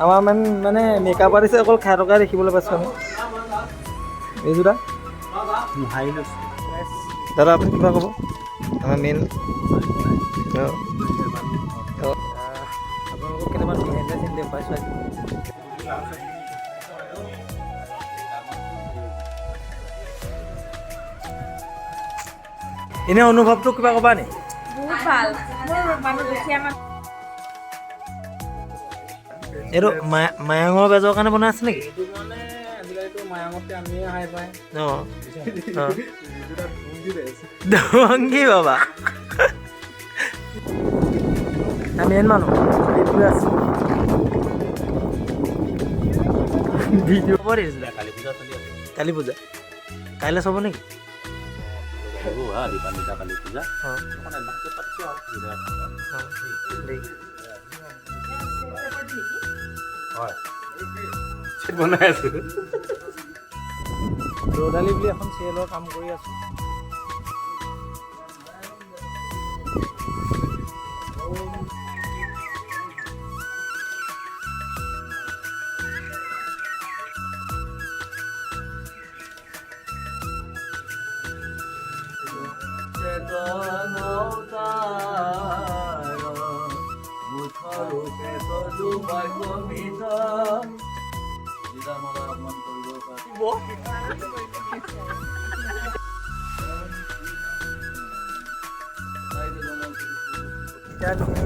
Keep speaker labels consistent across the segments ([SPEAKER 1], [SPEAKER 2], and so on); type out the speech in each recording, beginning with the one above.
[SPEAKER 1] আমাৰ মানে makeup artist অকল খাই থকা দেখিবলৈ পাইছোঁ আমি এইযোৰা দাদা আপুনি কিবা ক'ব আমাৰ মেইন আপোনালোকক কেনেবা বিহাইণ্ড দ্য চিন দেখুৱাইছোঁ এনে অনুভৱটো কিবা ক'বা নি
[SPEAKER 2] বহুত ভাল মোৰ মানুহ দুখীয়া মানুহ
[SPEAKER 1] এইটো মায়াঙৰ বেজৰ কাৰণে বনাই আছে নেকি
[SPEAKER 3] এইটো মানে আজিকালিতো মায়াঙতে আমিয়ে হাই পায়
[SPEAKER 1] দংগী বাবা মেইন মানুহ এইটোৱে আছে ভিডিঅ' হ'ব দিছিলে কালী পূজা কাইলৈ চাব নেকি
[SPEAKER 3] কালী পূজা বনাই আছো
[SPEAKER 1] ৰ'দালি বুলি এখন চিৰিয়েলৰ কাম কৰি আছো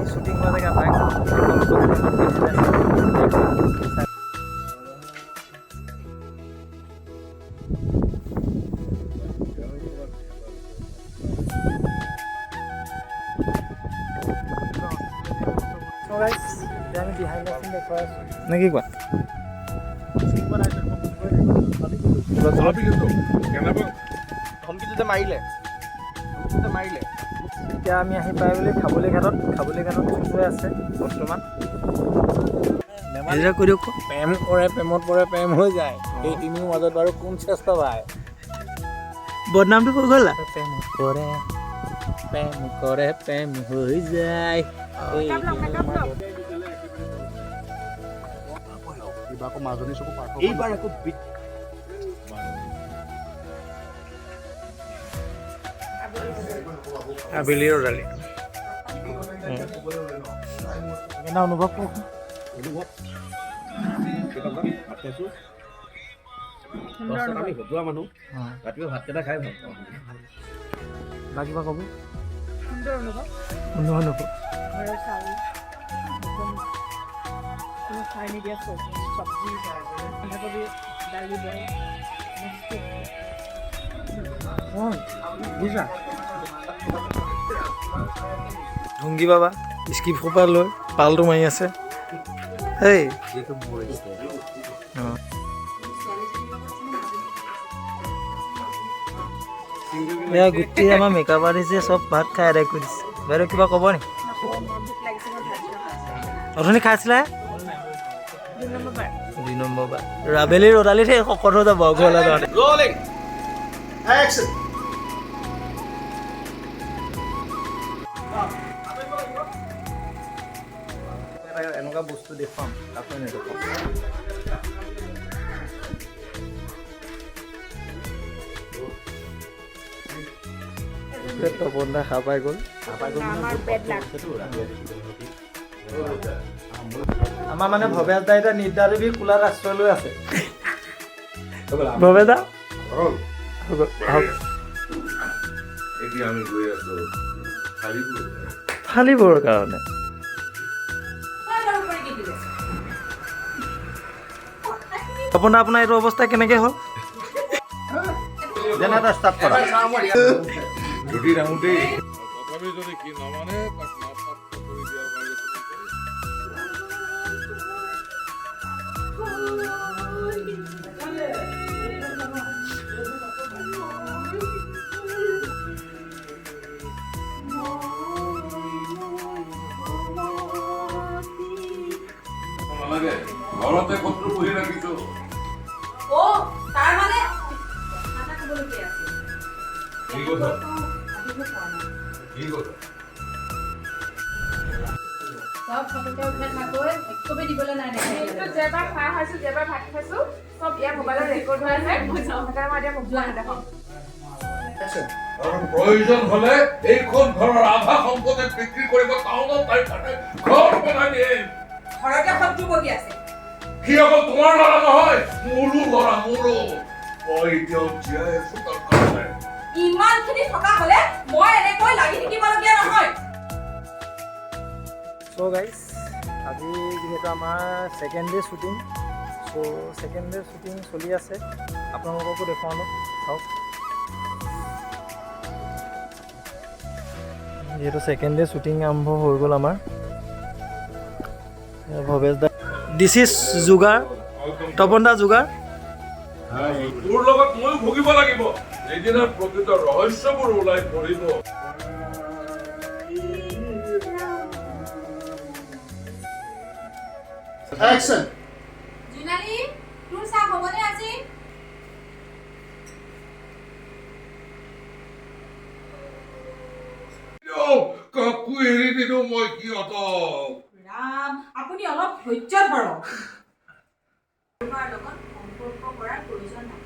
[SPEAKER 1] শ্বুটিং হোৱা জেগা পাই আমি বিহাইণ্ড দ্য চিন দেখুৱাই আছোঁ নে কি কোৱা
[SPEAKER 3] ধমকিটো মাৰিলে
[SPEAKER 1] এতিয়া আমি আহি পাই বুলি খাবলি ঘাটত চুচুৱে আছে বৰ্তমান কৰি দিয়ক
[SPEAKER 3] প্ৰেম কৰে প্ৰেমত পৰে প্ৰেম হৈ যায় এই তিনিও মাজত বাৰু কোন শ্ৰেষ্ঠ ভাই
[SPEAKER 1] বদনামটো কৈ গ'ল
[SPEAKER 3] প্ৰেম কৰে প্ৰেম হৈ যায় এইবাৰ আকৌ
[SPEAKER 1] আবেলি ৰ'দালি কেনে অনুভৱ কওকচোন
[SPEAKER 3] আমি ভতুৱা মানুহ ৰাতিপুৱা ভাতকেইটা খাই ভাল পাওঁ
[SPEAKER 1] বা কিবা ক'ব
[SPEAKER 2] সুন্দৰ অনুভৱ
[SPEAKER 1] অনুভৱ
[SPEAKER 2] ঘৰৰ চাউল একদম কোনো সাৰ নিদিয়া চব্জি বন্ধাকবি দালি বইল
[SPEAKER 1] বুজিছা ঢুংগী বাবা স্কিপ সোপা লৈ পালটো মাৰি আছে এই এয়া গোটেই আমাৰ মেকআপ আৰ্টিষ্টে চব ভাত খাই আদায় কৰি দিছে বাইদেউ কিবা ক'ব নি অথনি খাইছিলে 2 নম্বৰ বাৰ আবেলি ৰ'দালিত সেই শকত হৈ যাব ঘৰলৈ যাওঁতে এনেকুৱা বস্তু দেখুৱাম কাকো নেদেখাম তপনদা খা পাই গ'ল আমাৰ মানে ভৱেশ দা এতিয়া নিদ্ৰা দেৱী কোলাত আশ্ৰয় লৈ আছে ভৱেশ দা ফালিবৰ কাৰণে তপন দা আপোনাৰ এইটো অৱস্থা কেনেকৈ হ'ল যেনে এটা ষ্টাৰ্ট কৰা
[SPEAKER 4] যদি তথাপি যদি কি নমানে তাক নাপ্ৰাপ্ত কৰি দিয়াৰ কাৰণে নালাগে ঘৰতে কতটো বহি ৰাখিছো
[SPEAKER 5] অ তাৰ মানে খানা খাবলগীয়া আছে
[SPEAKER 4] কি কথা
[SPEAKER 5] আহিব পৰা নাই
[SPEAKER 4] কি কথা
[SPEAKER 5] চব ফটোকে উঠাই থাকৈ একোবে দিবলৈ নাই
[SPEAKER 2] কিন্তু যেবাৰ খাই খাইছোঁ যেবাৰ ভাত খাইছোঁ চব ইয়াৰ মোবাইলত ৰেকৰ্ড হৈ আছে সেইকাৰণে মই এতিয়া মোবাইল নেদেখাওঁ
[SPEAKER 4] আৰু প্ৰয়োজন হলে এইখন ঘৰৰ আধা সম্পত্তি বিক্ৰী কৰিব টাউনত তাই থাকে ঘৰ বনাই দিম
[SPEAKER 5] ঘৰতে শত্ৰু বহি আছে
[SPEAKER 4] সি অকল তোমাৰ ল'ৰা নহয় মোৰো ল'ৰা মোৰো মই এতিয়াও জীয়াই আছো তাৰ কাৰণে
[SPEAKER 5] ইমানখিনি থকা হলে মই এনেকৈ লাগি থাকিবলগীয়া নহয়
[SPEAKER 1] চ' গাইজ আজি যিহেতু আমাৰ ছেকেণ্ড ডে শ্বুটিং চ' ছেকেণ্ড ডে শ্বুটিং চলি আছে আপোনালোককো দেখুৱাওঁ অলপ চাওক যিহেতু ছেকেণ্ড ডে শ্বুটিং আৰম্ভ হৈ গ'ল আমাৰ ভৱেশ দা দিছ ইজ যোগাৰ তপন দা যোগাৰ
[SPEAKER 4] তোৰ লগত ময়ো ভুগিব লাগিব যিদিনা প্ৰকৃত ৰহস্যবোৰ ওলাই পৰিব
[SPEAKER 5] জোনালী তোৰ চাহ হ'বনে আজি
[SPEAKER 4] কাকো এৰি দিলো মই সিহঁতক
[SPEAKER 5] ৰাম আপুনি অলপ ধৈৰ্য ধৰক তোমাৰ লগত সম্পৰ্ক কৰাৰ প্ৰয়োজন নাই